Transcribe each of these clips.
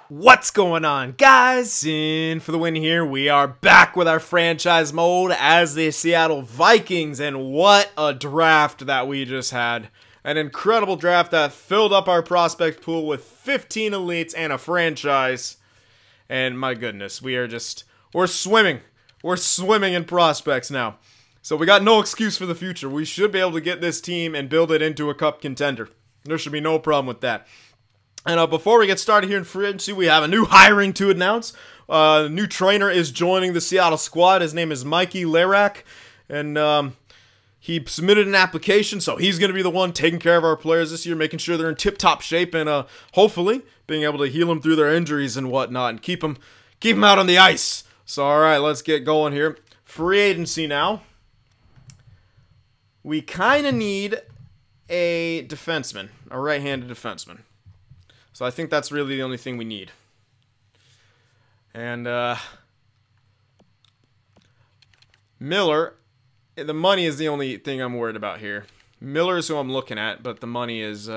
What's going on, guys? In for the win here. We are back with our franchise mode as the Seattle Vikings, and what a draft that we just had. An incredible draft that filled up our prospect pool with 15 elites and a franchise. And my goodness, we're swimming. We're swimming in prospects now. So we got no excuse for the future. We should be able to get this team and build it into a cup contender. There should be no problem with that. And before we get started here in free agency, we have a new hiring to announce. The new trainer is joining the Seattle squad. His name is Mikey Larak, and he submitted an application, so he's going to be the one taking care of our players this year, making sure they're in tip-top shape, and hopefully being able to heal them through their injuries and whatnot, and keep them out on the ice. So, all right, let's get going here. Free agency now. We kind of need a defenseman, a right-handed defenseman. So I think that's really the only thing we need. And Miller, the money is the only thing I'm worried about here. Miller is who I'm looking at, but the money is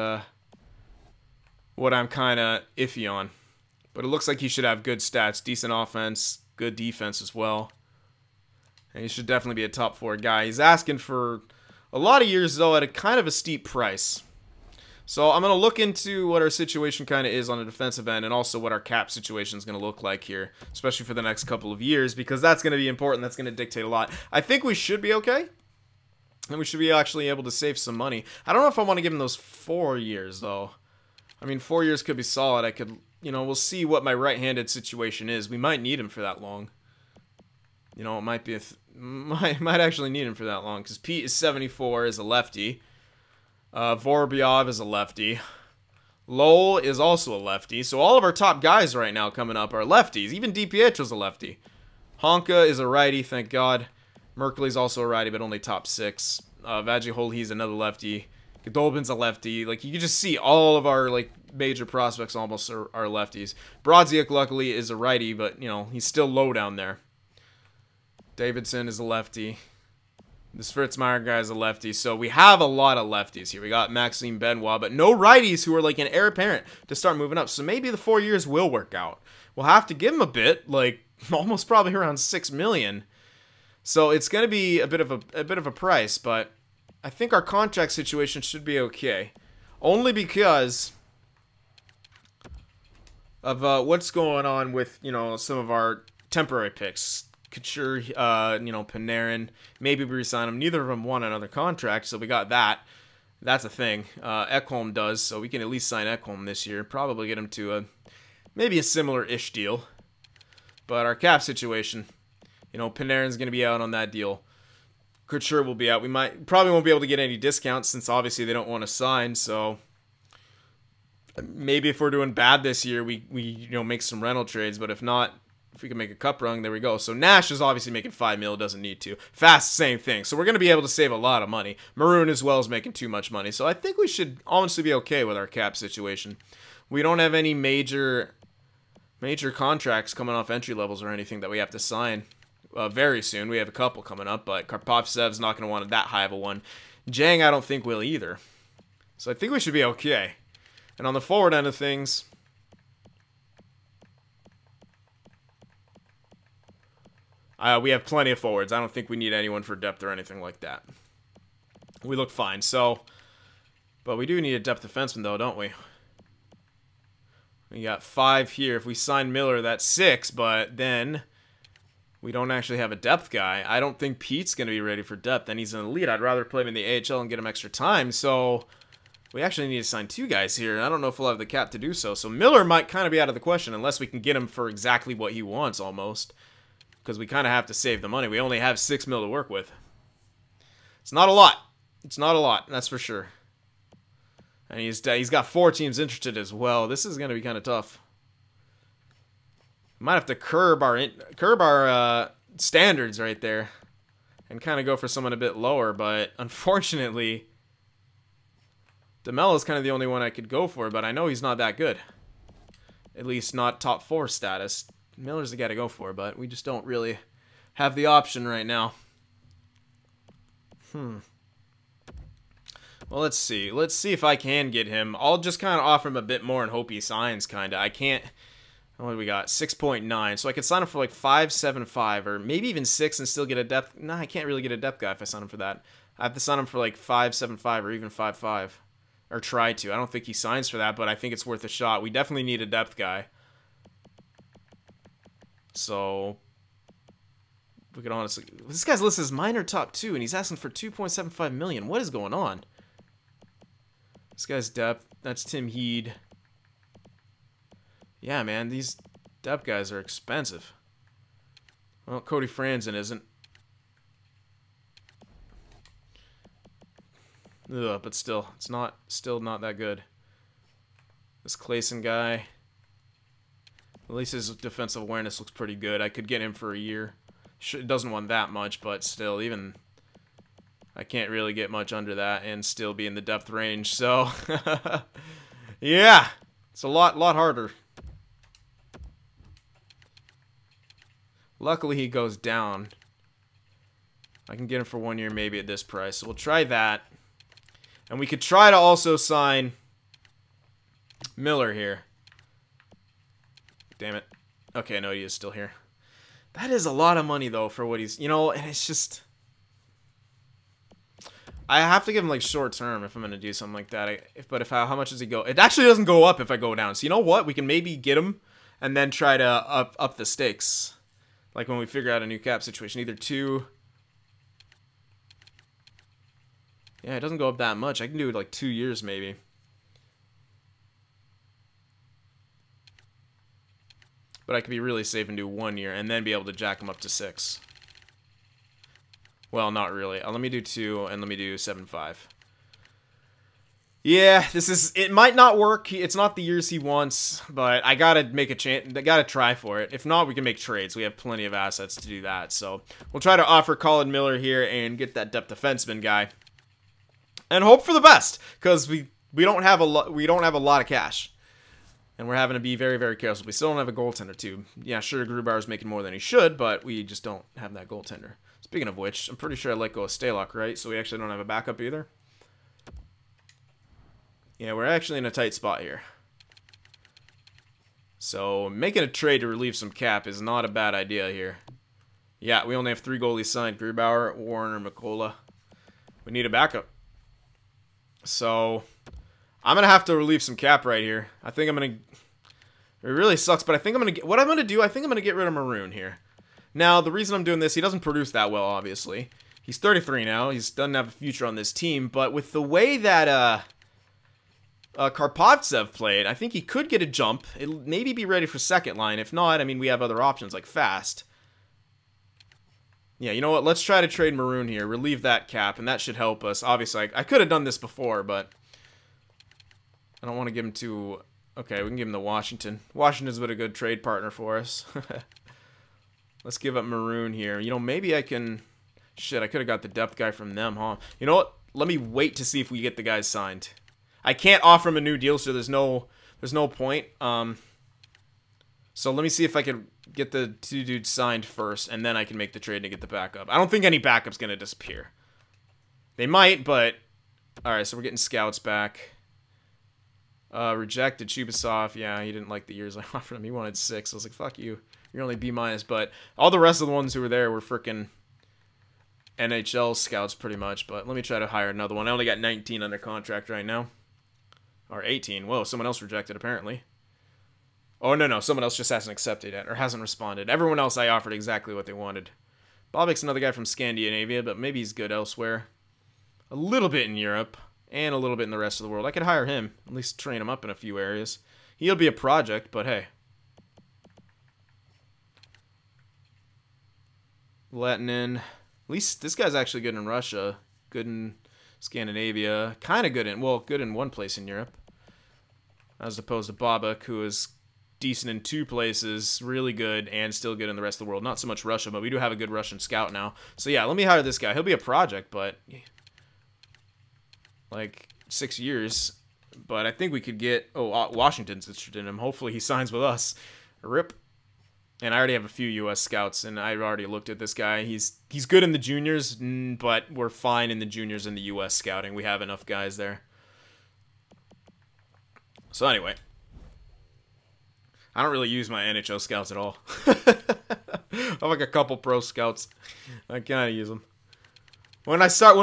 what I'm kind of iffy on. But it looks like he should have good stats, decent offense, good defense as well. And he should definitely be a top 4 guy. He's asking for a lot of years, though, at a kind of a steep price. So I'm going to look into what our situation kind of is on the defensive end, and also what our cap situation is going to look like here, especially for the next couple of years, because that's going to be important. That's going to dictate a lot. I think we should be okay, and we should be actually able to save some money. I don't know if I want to give him those 4 years, though. I mean, 4 years could be solid. I could, we'll see what my right-handed situation is. We might need him for that long. It might be might actually need him for that long, because Pete is 74, is a lefty. Vorobyev is a lefty. Lowell is also a lefty. So all of our top guys right now coming up are lefties. Even DiPietro's a lefty. Honka is a righty, thank God. Merkley's also a righty, but only top 6. Vajihol, another lefty. Godolbin's a lefty. Like, you can just see all of our, major prospects almost are lefties. Brodziak, luckily, is a righty, but, he's still low down there. Davidson is a lefty. This Fritzmeyer guy is a lefty, so we have a lot of lefties here. We got Maxime Benoit, but no righties who are an heir apparent to start moving up. So maybe the 4 years will work out. We'll have to give him a bit, almost probably around $6 million. So it's going to be a bit of a price, but I think our contract situation should be okay. Only because of what's going on with some of our temporary picks. Couture, Panarin, maybe we resign them. Neither of them won another contract, so we got that. That's a thing. Ekholm does, so we can at least sign Ekholm this year. Probably get him to maybe a similar-ish deal. But our cap situation, Panarin's going to be out on that deal. Couture will be out. We probably won't be able to get any discounts since obviously they don't want to sign, so maybe if we're doing bad this year, we make some rental trades, but if not, if we can make a cup run, there we go. So Nash is obviously making $5 million, doesn't need to. Fast, same thing. So we're going to be able to save a lot of money. Maroon as well is making too much money. So I think we should honestly be okay with our cap situation. We don't have any major contracts coming off entry levels or anything that we have to sign very soon. We have a couple coming up, but Karpovtsev's not going to want that high of a one. Jang, I don't think will either. So I think we should be okay. And on the forward end of things, we have plenty of forwards. I don't think we need anyone for depth or anything like that. We look fine. So, but we do need a depth defenseman, though, don't we? We got 5 here. If we sign Miller, that's 6. But then we don't actually have a depth guy. I don't think Pete's going to be ready for depth. And he's an elite. I'd rather play him in the AHL and get him extra time. So we actually need to sign 2 guys here. I don't know if we'll have the cap to do so. So Miller might kind of be out of the question unless we can get him for exactly what he wants almost. Because we kind of have to save the money. We only have $6 million to work with. It's not a lot. It's not a lot, that's for sure. And he's got 4 teams interested as well. This is going to be kind of tough. Might have to curb our standards right there, and kind of go for someone a bit lower. But unfortunately, DeMello is kind of the only one I could go for. But I know he's not that good. At least not top 4 status. Miller's the guy to go for, but we just don't really have the option right now. Well, let's see. Let's see if I can get him. I'll just kind of offer him a bit more and hope he signs, kind of. I can't What do we got? 6.9. So I could sign him for like 5.75 or maybe even 6 and still get a depth. Nah, I can't really get a depth guy if I sign him for that. I have to sign him for like 5.75 or even 5.5. Or try to. I don't think he signs for that, but I think it's worth a shot. We definitely need a depth guy. So we could honestly... This guy's listed as minor top 2, and he's asking for 2.75 million. What is going on? This guy's depth. That's Tim Heed. Yeah, man, these depth guys are expensive. Well, Cody Franzen isn't. Ugh, but still, it's still not that good. This Clayson guy, at least his defensive awareness looks pretty good. I could get him for a year. It doesn't want that much, but still, even I can't really get much under that and still be in the depth range. So, yeah, it's a lot harder. Luckily, he goes down. I can get him for 1 year maybe at this price. So we'll try that. And we could try to also sign Miller here. Damn it. Okay, no, he is still here. That is a lot of money, though, for what he's... You know, and it's just... I have to give him, like, short term if I'm going to do something like that. But how much does he go? It actually doesn't go up if I go down. So you know what? We can maybe get him and then try to up the stakes. Like when we figure out a new cap situation. Either 2... Yeah, it doesn't go up that much. I can do it like 2 years maybe. But I could be really safe and do 1 year and then be able to jack him up to 6. Well, not really. Let me do 2 and let me do 7.5. Yeah, it might not work. It's not the years he wants, but I gotta make a chance. I gotta try for it. If not, we can make trades. We have plenty of assets to do that. So we'll try to offer Colin Miller here and get that depth defenseman guy, and hope for the best because we don't have a lot of cash, and we're having to be very, very careful. We still don't have a goaltender too. Yeah, sure, Grubauer's making more than he should, but we just don't have that goaltender. Speaking of which, I'm pretty sure I let go of Stalock, right? So we actually don't have a backup either. Yeah, we're actually in a tight spot here. So making a trade to relieve some cap is not a bad idea here. Yeah, we only have 3 goalies signed. Grubauer, Warner, McCullough. We need a backup. So I'm going to have to relieve some cap right here. I think I'm going to... It really sucks, but I think I'm going to get... What I'm going to do, I think I'm going to get rid of Maroon here. Now, the reason I'm doing this, he doesn't produce that well, obviously. He's 33 now. He doesn't have a future on this team, but with the way that... Karpovtsev played, I think he could get a jump. It'll maybe be ready for second line. If not, I mean, we have other options like fast. Yeah, you know what? Let's try to trade Maroon here. Relieve that cap, and that should help us. Obviously, I could have done this before, but I don't want to give him to... Okay, we can give him to Washington. Washington's been a good trade partner for us. Let's give up Maroon here. You know, maybe I can... Shit, I could have got the depth guy from them, huh? You know what? Let me wait to see if we get the guys signed. I can't offer him a new deal, so there's no point. So let me see if I can get the 2 dudes signed first, and then I can make the trade to get the backup. I don't think any backup's going to disappear. They might, but... Alright, so we're getting scouts back. Rejected Chubasov. Yeah, he didn't like the years I offered him. He wanted 6. I was like, fuck you. You're only B-. But all the rest of the ones who were there were freaking NHL scouts pretty much. But let me try to hire another one. I only got 19 under contract right now. Or 18. Whoa, someone else rejected, apparently. Oh, no. Someone else just hasn't accepted yet, or hasn't responded. Everyone else I offered exactly what they wanted. Bobik's another guy from Scandinavia, but maybe he's good elsewhere. A little bit in Europe, and a little bit in the rest of the world. I could hire him. At least train him up in a few areas. He'll be a project, but hey. Latinin. At least this guy's actually good in Russia. Good in Scandinavia. Kind of good in... Well, good in one place in Europe. As opposed to Bobak, who is decent in 2 places, really good, and still good in the rest of the world. Not so much Russia, but we do have a good Russian scout now. So yeah, let me hire this guy. He'll be a project, but... like, 6 years. But I think we could get... Oh, Washington's interested in him. Hopefully he signs with us. RIP. And I already have a few U.S. scouts, and I've already looked at this guy. He's good in the juniors, but we're fine in the juniors and the U.S. scouting. We have enough guys there. So anyway. I don't really use my NHL scouts at all. I have like a couple pro scouts. I kind of use them. When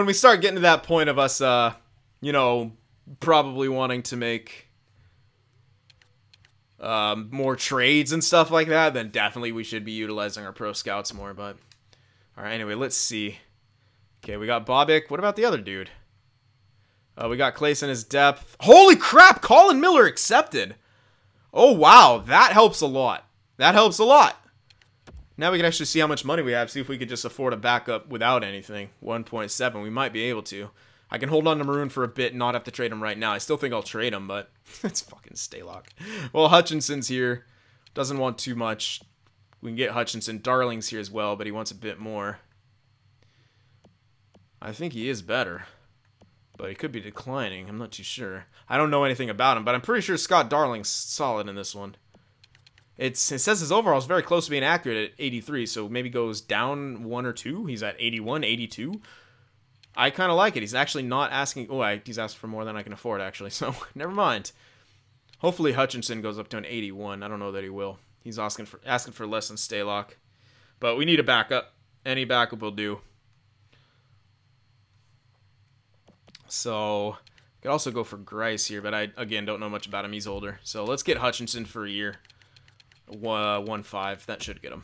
we start getting to that point of us, you know, probably wanting to make more trades and stuff like that, then definitely we should be utilizing our pro scouts more. But all right, anyway, let's see. Okay, we got Bobic. What about the other dude? We got Clayson as depth. Holy crap! Colin Miller accepted. Oh wow, that helps a lot. That helps a lot. Now we can actually see how much money we have. See if we could just afford a backup without anything. 1.7. We might be able to. I can hold on to Maroon for a bit and not have to trade him right now. I still think I'll trade him, but it's fucking Staylock. Well, Hutchinson's here. Doesn't want too much. We can get Hutchinson. Darling's here as well, but he wants a bit more. I think he is better, but he could be declining. I'm not too sure. I don't know anything about him, but I'm pretty sure Scott Darling's solid in this one. It says his overall is very close to being accurate at 83, so maybe goes down 1 or 2. He's at 81, 82. I kind of like it. He's actually not asking... Oh, he's asked for more than I can afford, actually, so never mind. Hopefully Hutchinson goes up to an 81. I don't know that he will. He's asking for less than Staylock. But we need a backup. Any backup will do. So, could also go for Grice here, but I, again, don't know much about him. He's older. So, let's get Hutchinson for a year. 1.5. That should get him.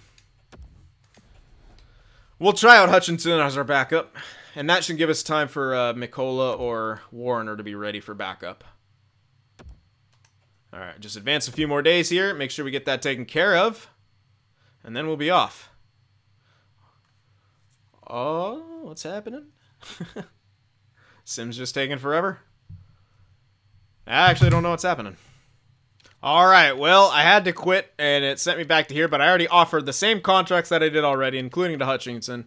We'll try out Hutchinson as our backup. And that should give us time for Mikola or Warner to be ready for backup. Alright, just advance a few more days here. Make sure we get that taken care of. And then we'll be off. Oh, what's happening? Sim's just taking forever. I actually don't know what's happening. Alright, well, I had to quit, and it sent me back to here, but I already offered the same contracts that I did already, including to Hutchinson.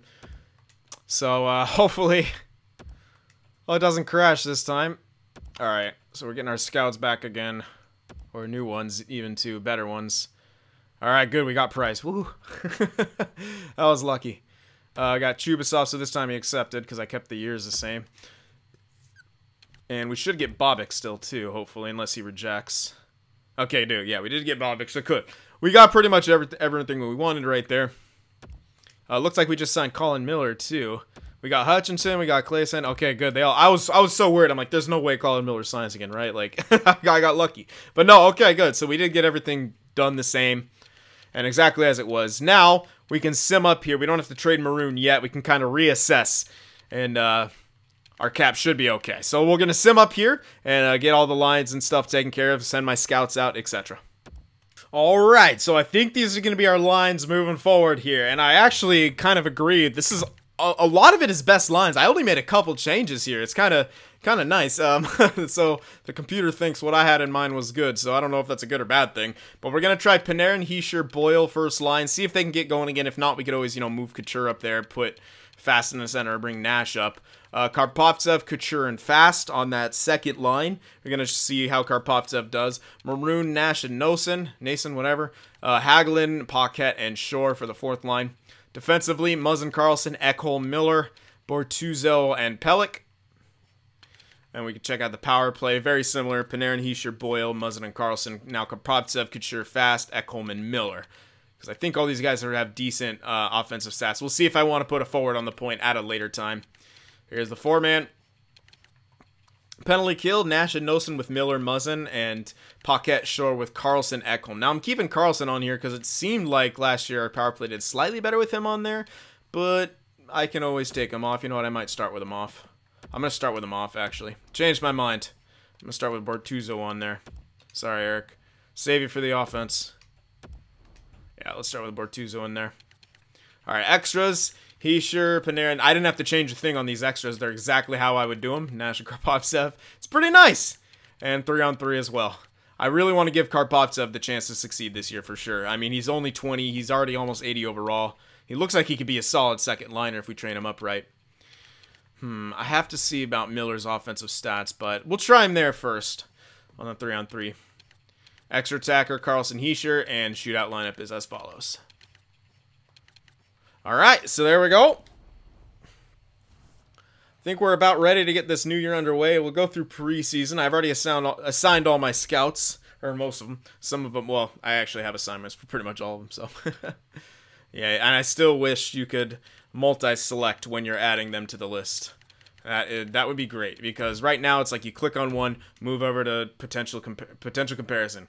So, hopefully, it doesn't crash this time. Alright, so we're getting our scouts back again. Or new ones, even too, better ones. Alright, good, we got Price. Woo! That was lucky. I got Chubasov, so this time he accepted, because I kept the years the same. And we should get Bobic still, too, hopefully, unless he rejects. Okay, dude, yeah, we did get Bobic, so good. We got pretty much everything we wanted right there. Looks like we just signed Colin Miller, too. We got Hutchinson, we got Clayson. Okay, good. I was so worried. I'm like, there's no way Colin Miller signs again, right? Like, I got lucky. But no, okay, good. So we did get everything done the same. And exactly as it was. Now, we can sim up here. We don't have to trade Maroon yet. We can kind of reassess. And, our cap should be okay. So we're going to sim up here and get all the lines and stuff taken care of, send my scouts out, etc. Alright, so I think these are going to be our lines moving forward here. And I actually kind of agreed. This is, a lot of it is best lines. I only made a couple changes here. It's kind of nice. So the computer thinks what I had in mind was good. So I don't know if that's a good or bad thing. But we're going to try Panarin, Hischier, Boyle first line. See if they can get going again. If not, we could always, move Couture up there, put Fast in the center, bring Nash up. Karpovtsev, Couture, and Fast on that second line. We're going to see how Karpovtsev does. Maroon, Nash, and Nason, whatever. Hagelin, Paquette, and Shore for the fourth line. Defensively, Muzzin, Carlson, Ekholm, Miller, Bortuzzo, and Pelech. And we can check out the power play. Very similar. Panarin, Hischier, Boyle, Muzzin, and Carlson. Now Karpovtsev, Couture, Fast, Ekholm, and Miller. Because I think all these guys have decent offensive stats. We'll see if I want to put a forward on the point at a later time. Here's the four-man. Penalty kill, Nash and Nosen with Miller, Muzzin, and Paquette, Shore with Carlson, Ekholm. Now, I'm keeping Carlson on here because it seemed like last year our power play did slightly better with him on there, but I can always take him off. You know what? I might start with him off. I'm going to start with him off, actually. Changed my mind. I'm going to start with Bortuzzo on there. Sorry, Eric. Save you for the offense. Yeah, let's start with Bortuzzo in there. All right, extras. Hischier, Panarin. I didn't have to change a thing on these extras. They're exactly how I would do them. Nash and Karpovtsev. It's pretty nice. And 3-on-3 as well. I really want to give Karpovtsev the chance to succeed this year for sure. I mean, he's only 20. He's already almost 80 overall. He looks like he could be a solid second liner if we train him up right. I have to see about Miller's offensive stats, but we'll try him there first on the 3-on-3. Extra attacker, Carlson, Hischier, and shootout lineup is as follows. Alright, so there we go. I think we're about ready to get this new year underway. We'll go through preseason. I've already assigned all my scouts or most of them. Some of them, well, I actually have assignments for pretty much all of them, so. Yeah, and I still wish you could multi-select when you're adding them to the list. That would be great, because right now it's like you click on one, move over to potential comparison.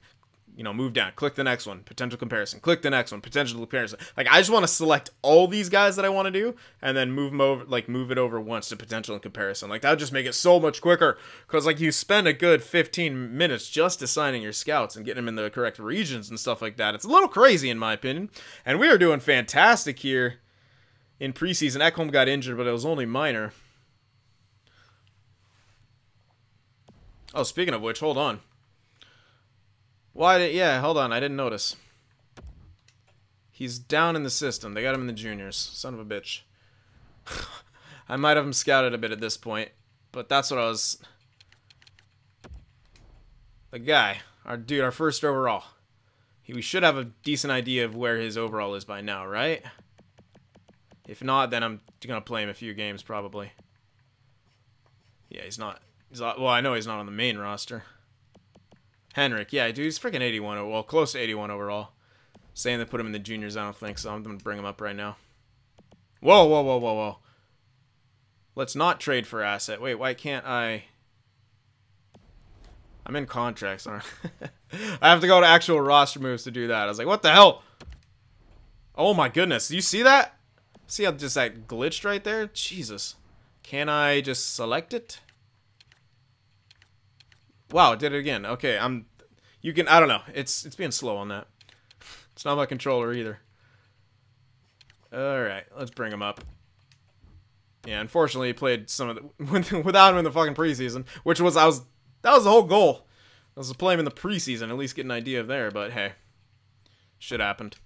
You know, move down, click the next one, potential comparison, click the next one, potential comparison. Like, I just want to select all these guys that I want to do, and then move them over, like, move it over once to potential and comparison. Like, that would just make it so much quicker, because, like, you spend a good 15 minutes just assigning your scouts and getting them in the correct regions and stuff like that. It's a little crazy, in my opinion, and we are doing fantastic here in preseason. Ekholm got injured, but it was only minor. Oh, speaking of which, hold on. Yeah, hold on, I didn't notice. He's down in the system. They got him in the juniors. Son of a bitch. I might have him scouted a bit at this point, but that's what I was... The guy, our dude, our first overall. We should have a decent idea of where his overall is by now, right? If not, then I'm gonna play him a few games, probably. Yeah, he's not... Well, I know he's not on the main roster. Henrik, yeah, dude, he's freaking 81, well, close to 81 overall. Saying they put him in the juniors, I don't think so. I'm going to bring him up right now. Whoa, whoa, whoa, whoa, whoa. Let's not trade for asset. Wait, why can't I... I'm in contracts, aren't I? I have to go to actual roster moves to do that. I was like, what the hell? Oh my goodness, do you see that? See how just that glitched right there? Jesus. Can I just select it? Wow, it did it again. Okay, I don't know. It's being slow on that. It's not my controller either. Alright, let's bring him up. Yeah, unfortunately he played some of the without him in the fucking preseason, which was that was the whole goal. I was to play him in the preseason, at least get an idea of there, but hey. Shit happened.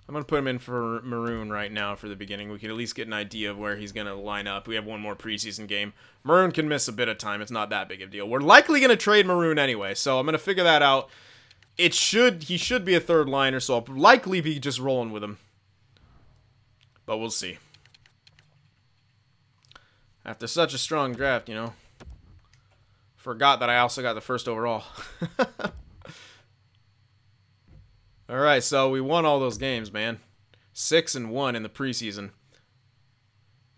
I'm going to put him in for Maroon right now for the beginning. We can at least get an idea of where he's going to line up. We have one more preseason game. Maroon can miss a bit of time. It's not that big of a deal. We're likely going to trade Maroon anyway, so I'm going to figure that out. He should be a third liner, so I'll likely be just rolling with him. But we'll see. After such a strong draft, you know. Forgot that I also got the first overall. Alright, so we won all those games, man. 6-1 in the preseason.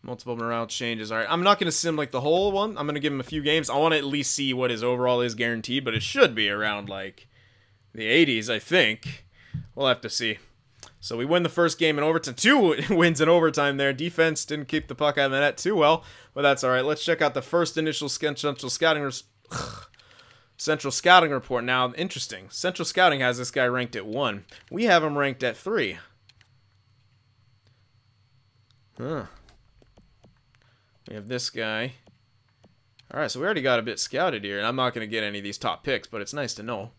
Multiple morale changes. Alright, I'm not going to sim like the whole one. I'm going to give him a few games. I want to at least see what his overall is guaranteed, but it should be around, like, the 80s, I think. We'll have to see. So we win the first game in overtime. 2 wins in overtime there. Defense didn't keep the puck out of the net too well, but that's alright. Let's check out the first initial Central Scouting report. Now, interesting. Central Scouting has this guy ranked at 1. We have him ranked at 3. Huh. We have this guy. Alright, so we already got a bit scouted here, and I'm not going to get any of these top picks, but it's nice to know.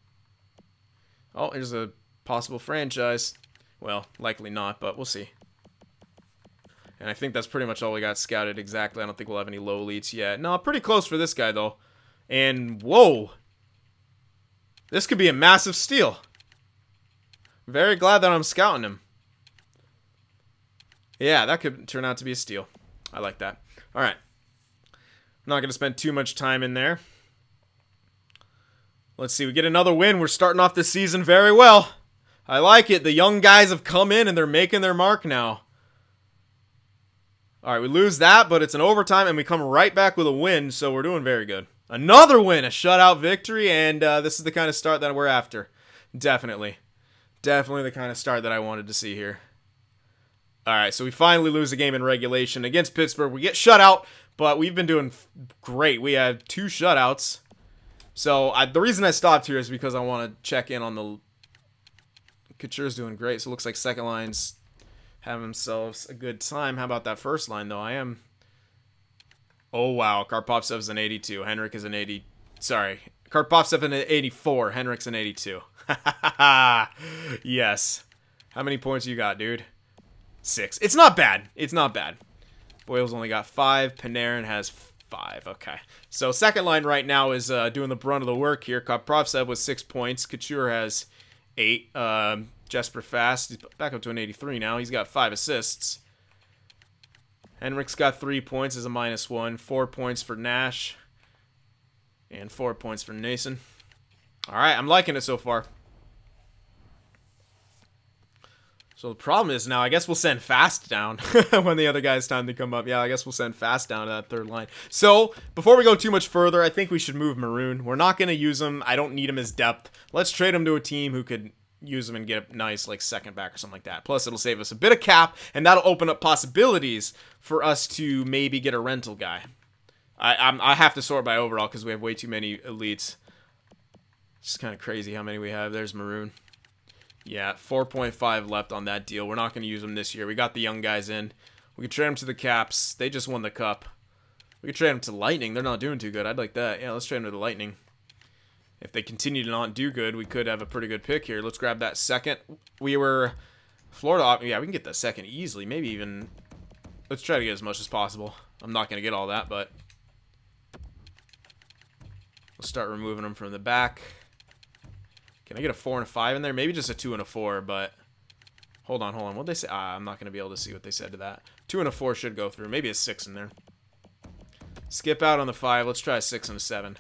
Oh, here's a possible franchise. Well, likely not, but we'll see. And I think that's pretty much all we got scouted exactly. I don't think we'll have any low elites yet. No, pretty close for this guy, though. And, whoa! This could be a massive steal. Very glad that I'm scouting him. Yeah, that could turn out to be a steal. I like that. Alright. I'm not going to spend too much time in there. Let's see, we get another win. We're starting off this season very well. I like it. The young guys have come in and they're making their mark now. Alright, we lose that, but it's an overtime and we come right back with a win, so we're doing very good. Another win, a shutout victory, and this is the kind of start that we're after. Definitely. Definitely the kind of start that I wanted to see here. Alright, so we finally lose a game in regulation against Pittsburgh. We get shut out, but we've been doing great. We had 2 shutouts. So the reason I stopped here is because I want to check in on the... Couture's doing great, so it looks like second line's having themselves a good time. How about that first line, though? I am... Oh, wow. Karpovtsev's an 82. Henrik is an 80... Sorry. Karpovtsev an 84. Henrik's an 82. Yes. How many points you got, dude? 6. It's not bad. It's not bad. Boyle's only got 5. Panarin has 5. Okay. So second line right now is doing the brunt of the work here. Karpovtsev with 6 points. Couture has 8. Jesper Fast, he's back up to an 83 now. He's got 5 assists. Henrik's got 3 points as a -1. 4 points for Nash. And 4 points for Nason. Alright, I'm liking it so far. So the problem is now, I guess we'll send Fast down when the other guy's time to come up. Yeah, I guess we'll send Fast down to that third line. So, before we go too much further, I think we should move Maroon. We're not going to use him. I don't need him as depth. Let's trade him to a team who could use him and get a nice, like, second back or something like that. Plus, it'll save us a bit of cap, and that'll open up possibilities for us to maybe get a rental guy. I have to sort by overall because we have way too many elites. It's kind of crazy how many we have. There's Maroon. Yeah, 4.5 left on that deal. We're not going to use them this year. We got the young guys in. We could trade them to the Caps. They just won the Cup. We could trade them to Lightning. They're not doing too good. I'd like that. Yeah, let's trade them to the Lightning. If they continue to not do good, we could have a pretty good pick here. Let's grab that second. We were Florida. Yeah, we can get that second easily. Maybe even... Let's try to get as much as possible. I'm not going to get all that, but... We'll start removing them from the back. Can I get a 4 and a 5 in there? Maybe just a 2 and a 4, but... Hold on. What'd they say? I'm not going to be able to see what they said to that. 2 and a 4 should go through. Maybe a 6 in there. Skip out on the 5. Let's try a 6 and a 7.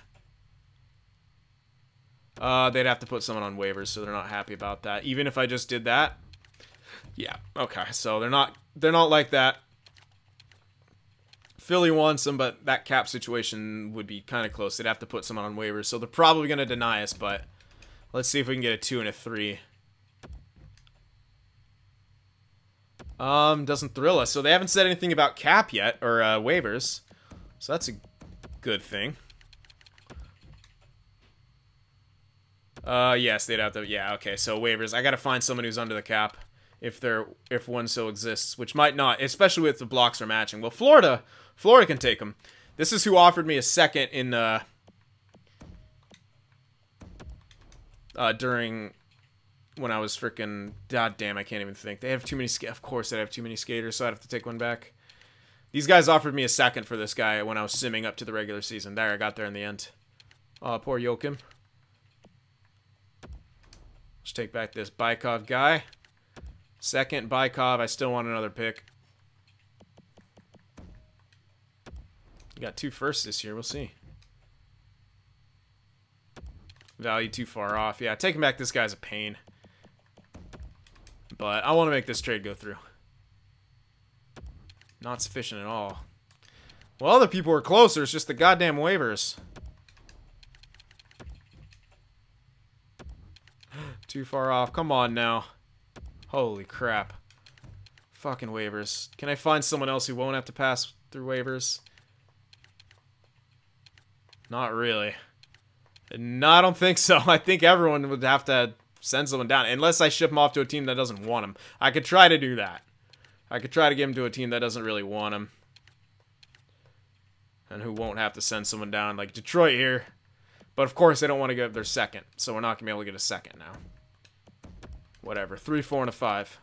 They'd have to put someone on waivers, so they're not happy about that. Even if I just did that. Yeah, okay. So they're not like that. Philly wants them, but that cap situation would be kind of close. They'd have to put someone on waivers, so they're probably going to deny us, but... Let's see if we can get a 2 and a 3. Doesn't thrill us. So they haven't said anything about cap yet, or waivers. So that's a good thing. Yes, they'd have to. Yeah, okay. So waivers. I gotta find someone who's under the cap, if one so exists, which might not, especially with the blocks are matching. Well, Florida can take them. This is who offered me a second in during when I was freaking... God damn, I can't even think. They have too many... Of course they have too many skaters, so I'd have to take one back. These guys offered me a second for this guy when I was simming up to the regular season. There, I got there in the end. Poor Joachim. Let's take back this Bykov guy. Second, Bykov. I still want another pick. We got 2 firsts this year. We'll see. Value too far off. Yeah, taking back this guy's a pain. But I want to make this trade go through. Not sufficient at all. Well, other people were closer. It's just the goddamn waivers. Too far off. Come on now. Holy crap. Fucking waivers. Can I find someone else who won't have to pass through waivers? Not really. No, I don't think so. I think everyone would have to send someone down. Unless I ship them off to a team that doesn't want them. I could try to do that. I could try to give them to a team that doesn't really want them. And who won't have to send someone down. Like Detroit here. But of course they don't want to give their second. So we're not going to be able to get a second now. Whatever. 3, 4, and a 5.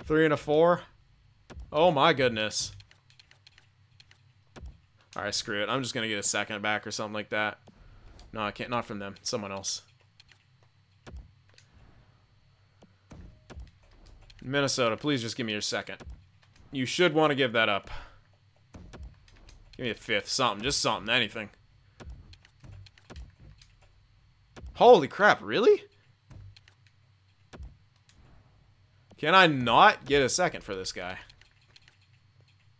3 and a 4. Oh my goodness. Alright, screw it. I'm just going to get a second back or something like that. No, I can't. Not from them. Someone else. Minnesota, please just give me your second. You should want to give that up. Give me a 5th. Something. Just something. Anything. Holy crap. Really? Can I not get a second for this guy?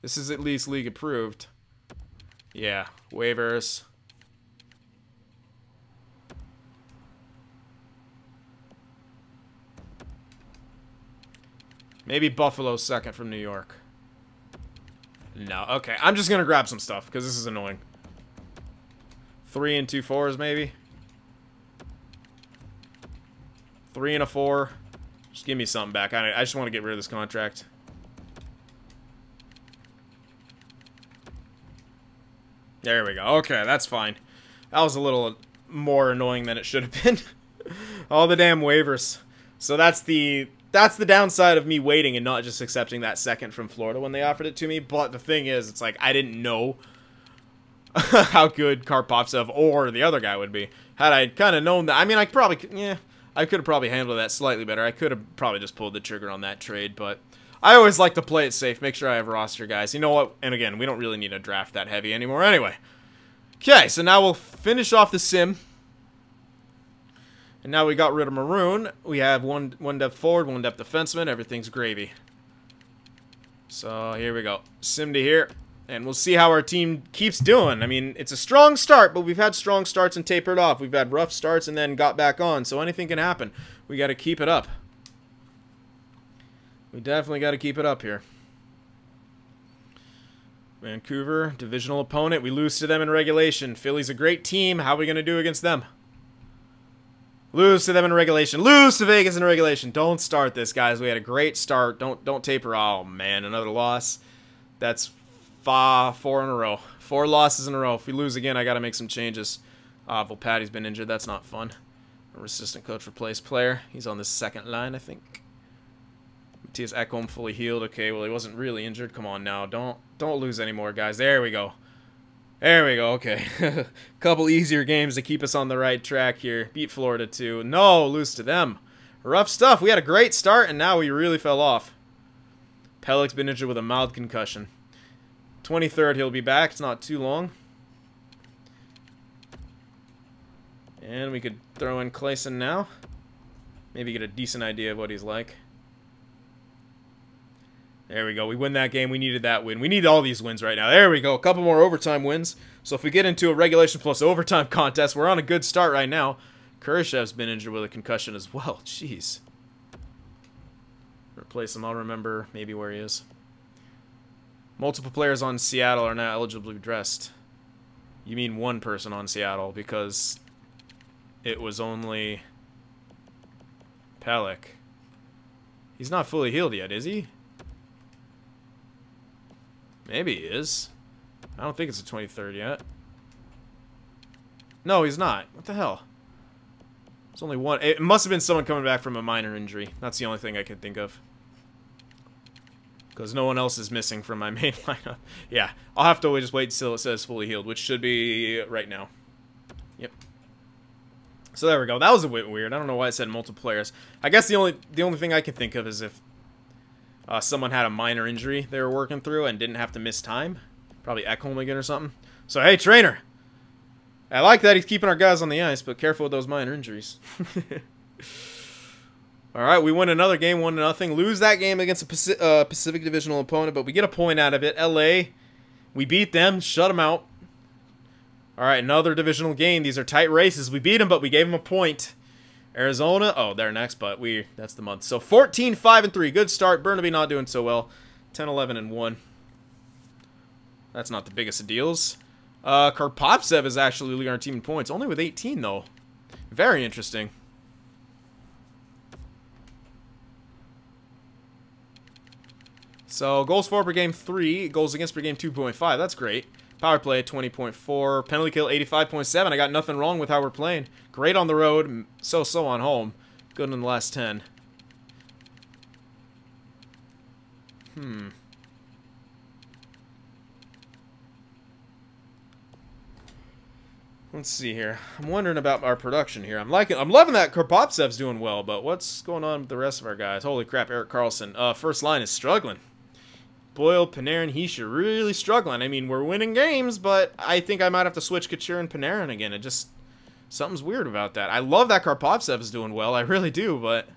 This is at least league approved. Yeah, waivers. Maybe Buffalo's second from New York. No, okay. I'm just gonna grab some stuff because this is annoying. 3 and 2 4s maybe. 3 and a 4. Just give me something back. I just want to get rid of this contract. There we go. Okay, that's fine. That was a little more annoying than it should have been. All the damn waivers. So that's the downside of me waiting and not just accepting that second from Florida when they offered it to me. But the thing is, it's like I didn't know how good Karpovtsev or the other guy would be. Had I kind of known that, I mean, I could have probably handled that slightly better. I could have probably just pulled the trigger on that trade, but I always like to play it safe, make sure I have roster guys. You know what? And again, we don't really need to draft that heavy anymore anyway. Okay, so now we'll finish off the sim. And now we got rid of Maroon. We have one depth forward, one depth defenseman. Everything's gravy. So here we go. Sim to here. And we'll see how our team keeps doing. I mean, it's a strong start, but we've had strong starts and tapered off. We've had rough starts and then got back on. So anything can happen. We got to keep it up. We definitely got to keep it up here. Vancouver, divisional opponent. We lose to them in regulation. Philly's a great team. How are we going to do against them? Lose to them in regulation. Lose to Vegas in regulation. Don't start this, guys. We had a great start. Don't taper. Oh, man, another loss. That's 4 in a row. 4 losses in a row. If we lose again, I got to make some changes. Volpatti's been injured. That's not fun. Our assistant coach replaced player. He's on the second line, I think. Matthias Ekholm fully healed. Okay, well, he wasn't really injured. Come on now. Don't lose anymore, guys. There we go. There we go. Okay. Couple easier games to keep us on the right track here. Beat Florida, too. No, lose to them. Rough stuff. We had a great start, and now we really fell off. Pellick's been injured with a mild concussion. 23rd, he'll be back. It's not too long. And we could throw in Clayson now. Maybe get a decent idea of what he's like. There we go. We win that game. We needed that win. We need all these wins right now. There we go. A couple more overtime wins. So if we get into a regulation plus overtime contest, we're on a good start right now. Kurashev's been injured with a concussion as well. Jeez. Replace him. I'll remember maybe where he is. Multiple players on Seattle are now eligibly dressed. You mean one person on Seattle because it was only Pellick. He's not fully healed yet, is he? Maybe he is. I don't think it's the 23rd yet. No, he's not. What the hell? It's only one. It must have been someone coming back from a minor injury. That's the only thing I could think of. Because no one else is missing from my main lineup. Yeah, I'll have to just wait until it says fully healed, which should be right now. Yep. So there we go. That was a bit weird. I don't know why it said multiple players. I guess the only thing I can think of is if someone had a minor injury they were working through and didn't have to miss time. Probably Ekholm again or something. So, hey, trainer. I like that he's keeping our guys on the ice, but careful with those minor injuries. All right, we win another game, 1-0. Lose that game against a Pacific Divisional opponent, but we get a point out of it. LA, we beat them, shut them out. All right, another divisional game. These are tight races. We beat them, but we gave them a point. Arizona, oh, they're next, but that's the month. So 14-5-3, good start. Burnaby not doing so well. 10-11-1. That's not the biggest of deals. Karpovtsev is actually leading our team in points, only with 18 though. Very interesting. So goals for per game 3, goals against per game 2.5. That's great. Power play 20.4, penalty kill 85.7. I got nothing wrong with how we're playing. Great on the road, so on home. Good in the last 10. Let's see here. I'm wondering about our production here. I'm loving that Karpovtsev's doing well, but what's going on with the rest of our guys? Holy crap, Eric Carlson. First line is struggling. Boyle, Panarin, Hischier really struggling. I mean, we're winning games, but I think I might have to switch Couture and Panarin again. It just, something's weird about that. I love that Karpovtsev is doing well. I really do, but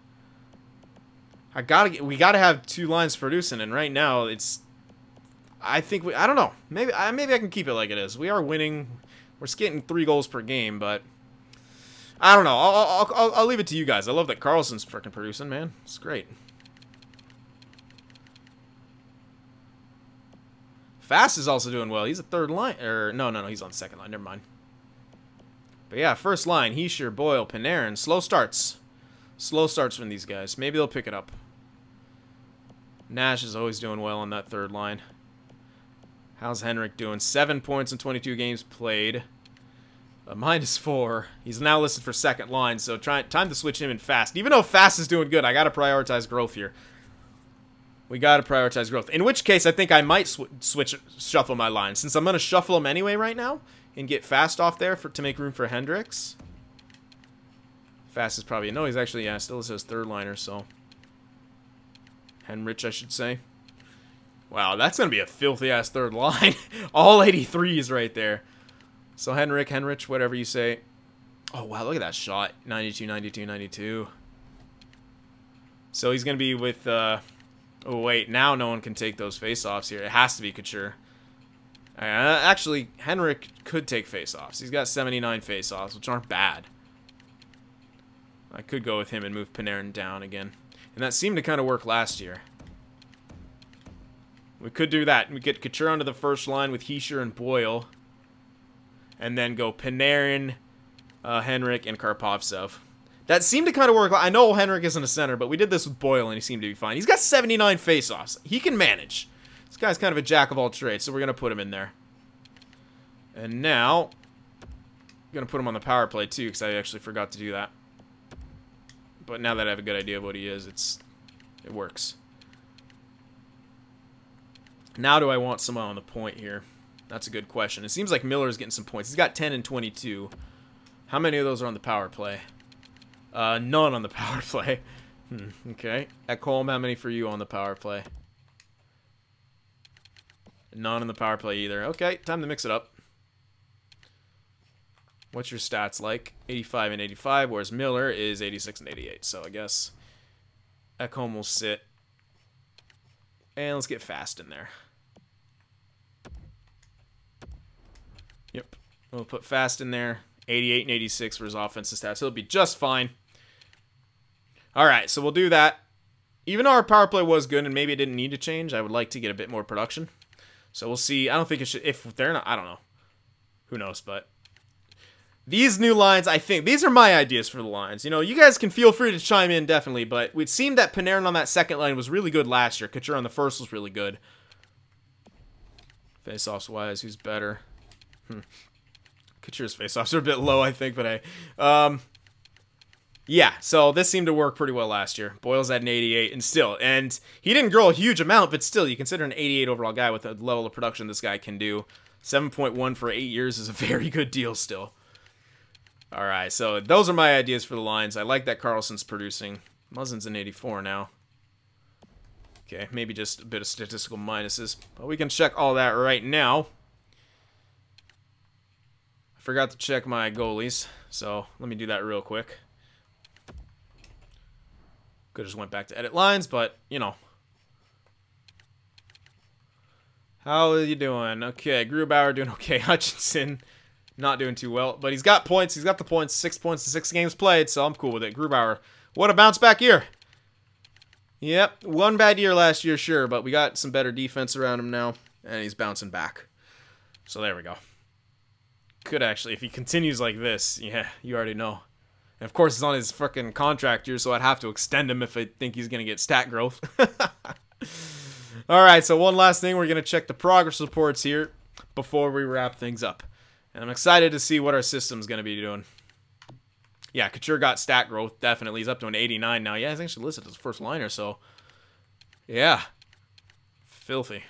we gotta have 2 lines producing, and right now I don't know. Maybe I can keep it like it is. We are winning. We're getting 3 goals per game, but I don't know. I'll leave it to you guys. I love that Carlson's freaking producing, man. It's great. Fast is also doing well. He's a third line. No, he's on second line. Never mind. But yeah, first line. Hischier, Boyle, Panarin. Slow starts. Slow starts from these guys. Maybe they'll pick it up. Nash is always doing well on that third line. How's Henrik doing? 7 points in 22 games played. -4. He's now listed for second line, so time to switch him in Fast. Even though Fast is doing good, I got to prioritize growth here. We got to prioritize growth. In which case, I think I might shuffle my line. Since I'm going to shuffle him anyway right now and get Fast off there to make room for Hendricks. Fast is probably... No, he's actually, yeah, still says third liner, so... Henrich, I should say. Wow, that's going to be a filthy-ass third line. All 83s right there. So Henrich, whatever you say. Oh, wow, look at that shot. 92, 92, 92. So he's going to be with... oh, wait, now no one can take those face-offs here. It has to be Couture. Actually, Henrich could take face-offs. He's got 79 face-offs, which aren't bad. I could go with him and move Panarin down again. And that seemed to kind of work last year. We could do that. We get Couture onto the first line with Hischier and Boyle. And then go Panarin, Henrich, and Karpovtsev. That seemed to kind of work. I know Henrich isn't a center, but we did this with Boyle, and he seemed to be fine. He's got 79 faceoffs. He can manage. This guy's kind of a jack of all trades, so we're going to put him in there. And now, I'm going to put him on the power play, too, because I actually forgot to do that. But now that I have a good idea of what he is, it works. Now do I want someone on the point here? That's a good question. It seems like Miller's getting some points. He's got 10 and 22. How many of those are on the power play? None on the power play. Okay. Ekholm, how many for you on the power play? None on the power play either. Okay, time to mix it up. What's your stats like? 85 and 85, whereas Miller is 86 and 88. So I guess Ekholm will sit. And let's get Fast in there. Yep. We'll put Fast in there. 88 and 86 for his offensive stats. He'll be just fine. Alright, so we'll do that. Even though our power play was good and maybe it didn't need to change, I would like to get a bit more production. So we'll see. I don't think it should... If they're not... I don't know. Who knows, but... These new lines, I think... These are my ideas for the lines. You know, you guys can feel free to chime in, definitely, but it seemed that Panarin on that second line was really good last year. Couture on the first was really good. Face-offs-wise, who's better? Couture's face-offs are a bit low, I think, but hey. Yeah, so this seemed to work pretty well last year. Boyle's at an 88, and he didn't grow a huge amount, but still, you consider an 88 overall guy with the level of production this guy can do. 7.1 for 8 years is a very good deal still. Alright, so those are my ideas for the lines. I like that Carlson's producing. Muzzin's an 84 now. Okay, maybe just a bit of statistical minuses, but we can check all that right now. I forgot to check my goalies, so let me do that real quick. Could have just went back to edit lines, but, you know. How are you doing? Okay, Grubauer doing okay. Hutchinson not doing too well, but he's got points. He's got the points. 6 points in 6 games played, so I'm cool with it. Grubauer, what a bounce back year. Yep, one bad year last year, sure, but we got some better defense around him now, and he's bouncing back. So there we go. Could actually, if he continues like this, yeah, you already know. And of course, it's on his fucking contract year, so I'd have to extend him if I think he's going to get stat growth. Alright, so one last thing. We're going to check the progress reports here before we wrap things up. And I'm excited to see what our system's going to be doing. Yeah, Couture got stat growth, definitely. He's up to an 89 now. Yeah, he's actually listed as first liner, so... Yeah. Filthy.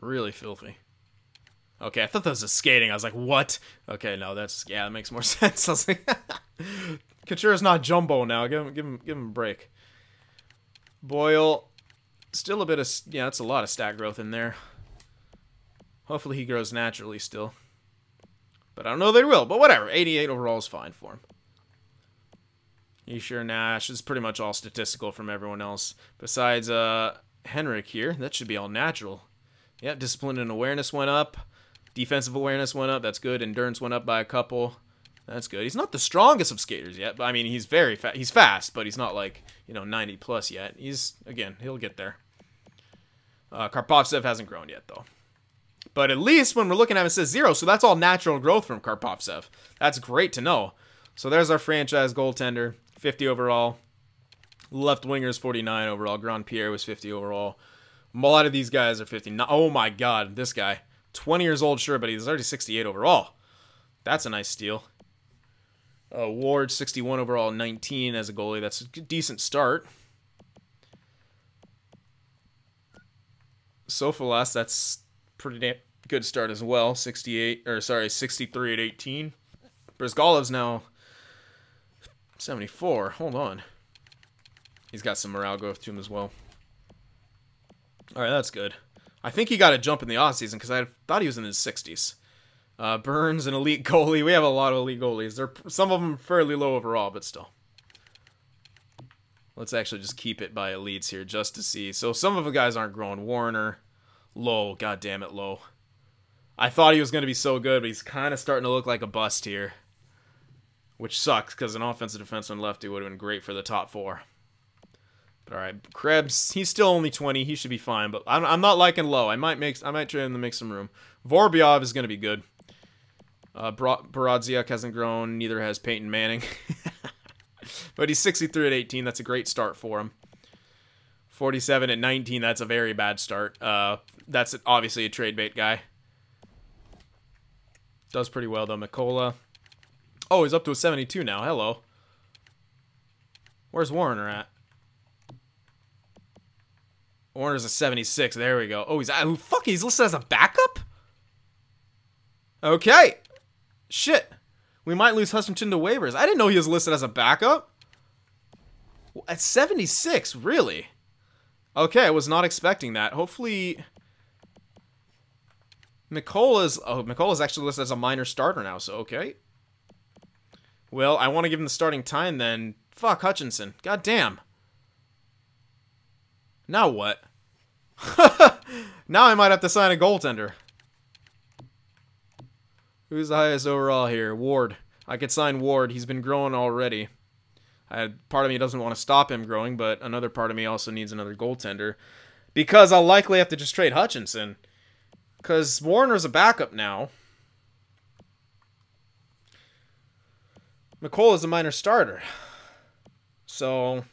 Really filthy. Okay, I thought that was a skating. I was like, what? Okay, no, that's... Yeah, that makes more sense. I was like... Couture's not jumbo now. Give him a break. Boyle. Still a bit of... Yeah, that's a lot of stat growth in there. Hopefully he grows naturally still. But I don't know they will. But whatever. 88 overall is fine for him. Hischier, Nash is pretty much all statistical from everyone else. Besides Henrich here. That should be all natural. Yeah, discipline and awareness went up. Defensive awareness went up. That's good. Endurance went up by a couple. That's good. He's not the strongest of skaters yet. But I mean, he's very fast. He's fast, but he's not like, you know, 90 plus yet. He's, again, he'll get there. Karpovtsev hasn't grown yet, though. But at least when we're looking at it, it says 0. So that's all natural growth from Karpovtsev. That's great to know. So there's our franchise goaltender. 50 overall. Left wingers 49 overall. Grand Pierre was 50 overall. A lot of these guys are 50. Oh my god, this guy. 20 years old, sure, but he's already 68 overall. That's a nice steal. Ward, 61 overall, 19 as a goalie. That's a decent start. Sofalas, that's pretty damn good start as well. 63 at 18. Brizgalov's now 74. Hold on. He's got some morale growth to him as well. Alright, that's good. I think he got a jump in the offseason because I thought he was in his 60s. Burns, an elite goalie. We have a lot of elite goalies. Some of them fairly low overall, but still. Let's actually just keep it by elites here just to see. So some of the guys aren't growing. Warner, low. God damn it, low. I thought he was going to be so good, but he's kind of starting to look like a bust here. Which sucks, because an offensive defenseman lefty would have been great for the top 4. But alright, Krebs, he's still only 20. He should be fine, but I'm not liking low. I might try him to make some room. Vorobyev is going to be good. Borodziak hasn't grown. Neither has Peyton Manning. But he's 63 at 18. That's a great start for him. 47 at 19. That's a very bad start. That's obviously a trade bait guy. Does pretty well, though. Mikola. Oh, he's up to a 72 now. Hello. Where's Warner at? Warner's a 76. There we go. Oh, he's listed as a backup? Okay. Shit. We might lose Hutchinson to waivers. I didn't know he was listed as a backup. At 76, really? Okay, I was not expecting that. Hopefully... Mikola's actually listed as a minor starter now, so okay. Well, I want to give him the starting time then. Fuck Hutchinson. God damn. Now what? Now I might have to sign a goaltender. Who's the highest overall here? Ward. I could sign Ward. He's been growing already. Part of me doesn't want to stop him growing, but another part of me also needs another goaltender. Because I'll likely have to just trade Hutchinson. Because Warner's a backup now. Mikola's a minor starter. So...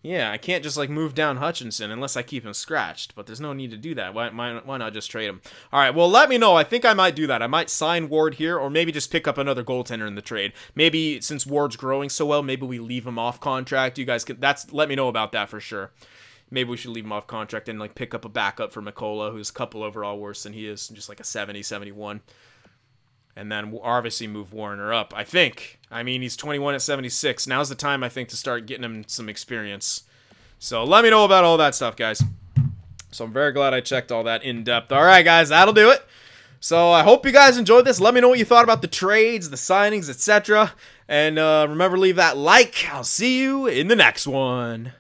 yeah, I can't just, like, move down Hutchinson unless I keep him scratched. But there's no need to do that. Why not just trade him? All right, well, let me know. I think I might do that. I might sign Ward here or maybe just pick up another goaltender in the trade. Maybe, since Ward's growing so well, maybe we leave him off contract. You guys can... let me know about that for sure. Maybe we should leave him off contract and, like, pick up a backup for Mikola, who's a couple overall worse than he is. Just, like, a 70, 71. And then we'll obviously move Warner up, I think. I mean, he's 21 at 76. Now's the time, I think, to start getting him some experience. So let me know about all that stuff, guys. So I'm very glad I checked all that in depth. All right, guys, that'll do it. So I hope you guys enjoyed this. Let me know what you thought about the trades, the signings, etc. And remember, leave that like. I'll see you in the next one.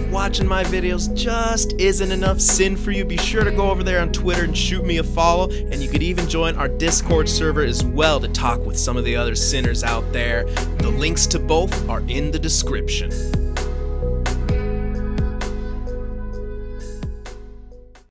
Watching my videos just isn't enough sin for you, be sure to go over there on Twitter and shoot me a follow, and you could even join our Discord server as well to talk with some of the other sinners out there. The links to both are in the description.